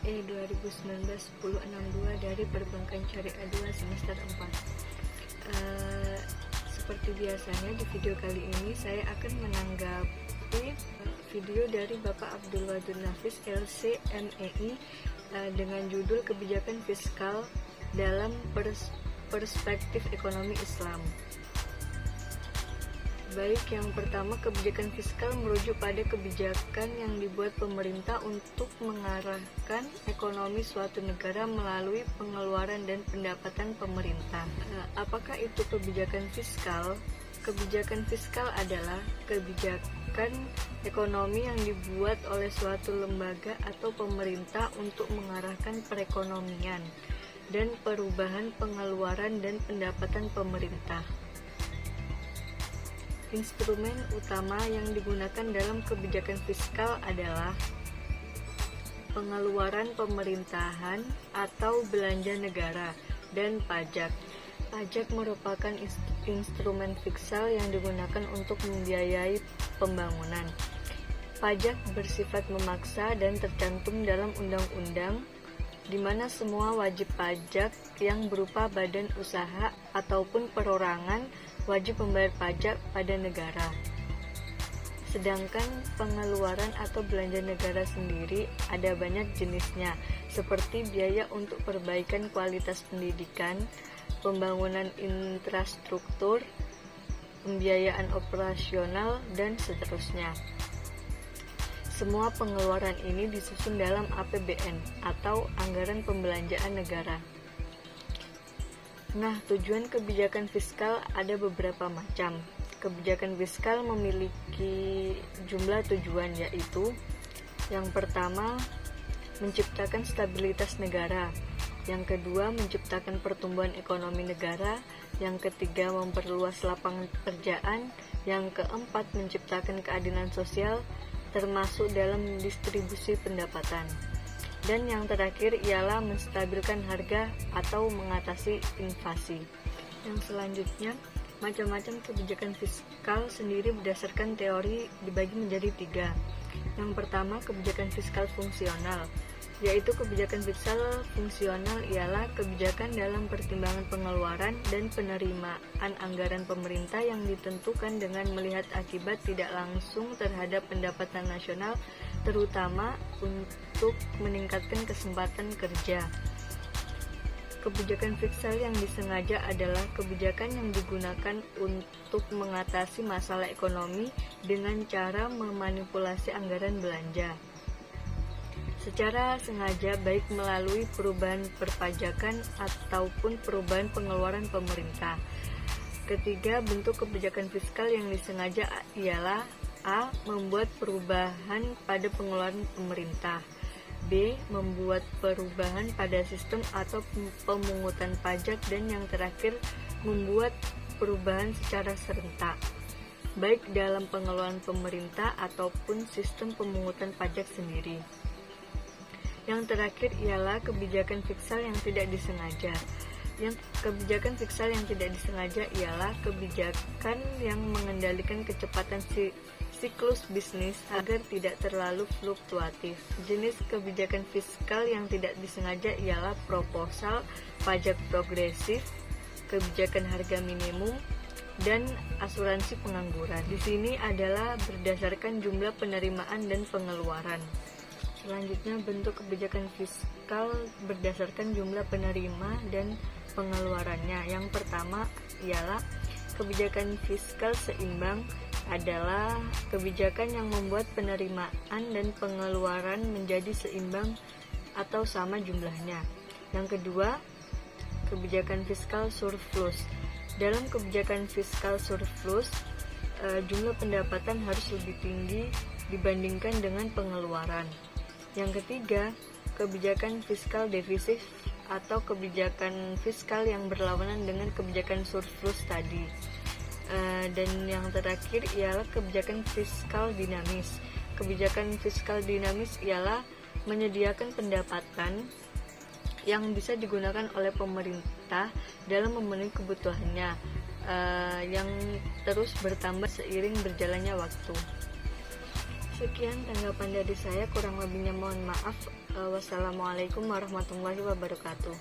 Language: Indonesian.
SE 2019-1062 dari Perbankan Syariah 2 semester 4. Seperti biasanya di video kali ini saya akan menanggapi video dari Bapak Abdul Wadud Nafis LC MEI dengan judul Kebijakan Fiskal dalam Perspektif Ekonomi Islam. Baik, yang pertama, kebijakan fiskal merujuk pada kebijakan yang dibuat pemerintah untuk mengarahkan ekonomi suatu negara melalui pengeluaran dan pendapatan pemerintah. Apakah itu kebijakan fiskal? Kebijakan fiskal adalah kebijakan ekonomi yang dibuat oleh suatu lembaga atau pemerintah untuk mengarahkan perekonomian dan perubahan pengeluaran dan pendapatan pemerintah. Instrumen utama yang digunakan dalam kebijakan fiskal adalah pengeluaran pemerintahan atau belanja negara dan pajak. Pajak merupakan instrumen fiskal yang digunakan untuk membiayai pembangunan. Pajak bersifat memaksa dan tercantum dalam undang-undang, di mana semua wajib pajak yang berupa badan usaha ataupun perorangan wajib membayar pajak pada negara. Sedangkan pengeluaran atau belanja negara sendiri ada banyak jenisnya, seperti biaya untuk perbaikan kualitas pendidikan, pembangunan infrastruktur, pembiayaan operasional, dan seterusnya. Semua pengeluaran ini disusun dalam APBN atau Anggaran Pembelanjaan Negara. Nah, tujuan kebijakan fiskal ada beberapa macam. Kebijakan fiskal memiliki jumlah tujuan, yaitu yang pertama, menciptakan stabilitas negara. Yang kedua, menciptakan pertumbuhan ekonomi negara. Yang ketiga, memperluas lapangan pekerjaan. Yang keempat, menciptakan keadilan sosial, termasuk dalam distribusi pendapatan. Dan yang terakhir ialah menstabilkan harga atau mengatasi inflasi. Yang selanjutnya, macam-macam kebijakan fiskal sendiri berdasarkan teori dibagi menjadi 3. Yang pertama, kebijakan fiskal fungsional, yaitu kebijakan fiskal fungsional ialah kebijakan dalam pertimbangan pengeluaran dan penerimaan anggaran pemerintah yang ditentukan dengan melihat akibat tidak langsung terhadap pendapatan nasional, terutama untuk meningkatkan kesempatan kerja. Kebijakan fiskal yang disengaja adalah kebijakan yang digunakan untuk mengatasi masalah ekonomi dengan cara memanipulasi anggaran belanja secara sengaja, baik melalui perubahan perpajakan ataupun perubahan pengeluaran pemerintah. Ketiga, bentuk kebijakan fiskal yang disengaja ialah A. Membuat perubahan pada pengeluaran pemerintah, B. Membuat perubahan pada sistem atau pemungutan pajak, dan yang terakhir, membuat perubahan secara serentak, baik dalam pengeluaran pemerintah ataupun sistem pemungutan pajak sendiri. Yang terakhir ialah kebijakan fiskal yang tidak disengaja. Kebijakan fiskal yang tidak disengaja ialah kebijakan yang mengendalikan kecepatan siklus bisnis agar tidak terlalu fluktuatif. Jenis kebijakan fiskal yang tidak disengaja ialah proposal, pajak progresif, kebijakan harga minimum, dan asuransi pengangguran. Di sini adalah berdasarkan jumlah penerimaan dan pengeluaran. Selanjutnya, bentuk kebijakan fiskal berdasarkan jumlah penerima dan pengeluarannya. Yang pertama ialah kebijakan fiskal seimbang, adalah kebijakan yang membuat penerimaan dan pengeluaran menjadi seimbang atau sama jumlahnya. Yang kedua, kebijakan fiskal surplus. Dalam kebijakan fiskal surplus, jumlah pendapatan harus lebih tinggi dibandingkan dengan pengeluaran. Yang ketiga, kebijakan fiskal defisit atau kebijakan fiskal yang berlawanan dengan kebijakan surplus tadi. Dan yang terakhir ialah kebijakan fiskal dinamis. Kebijakan fiskal dinamis ialah menyediakan pendapatan yang bisa digunakan oleh pemerintah dalam memenuhi kebutuhannya, yang terus bertambah seiring berjalannya waktu. Sekian tanggapan dari saya, kurang lebihnya mohon maaf. Wassalamualaikum warahmatullahi wabarakatuh.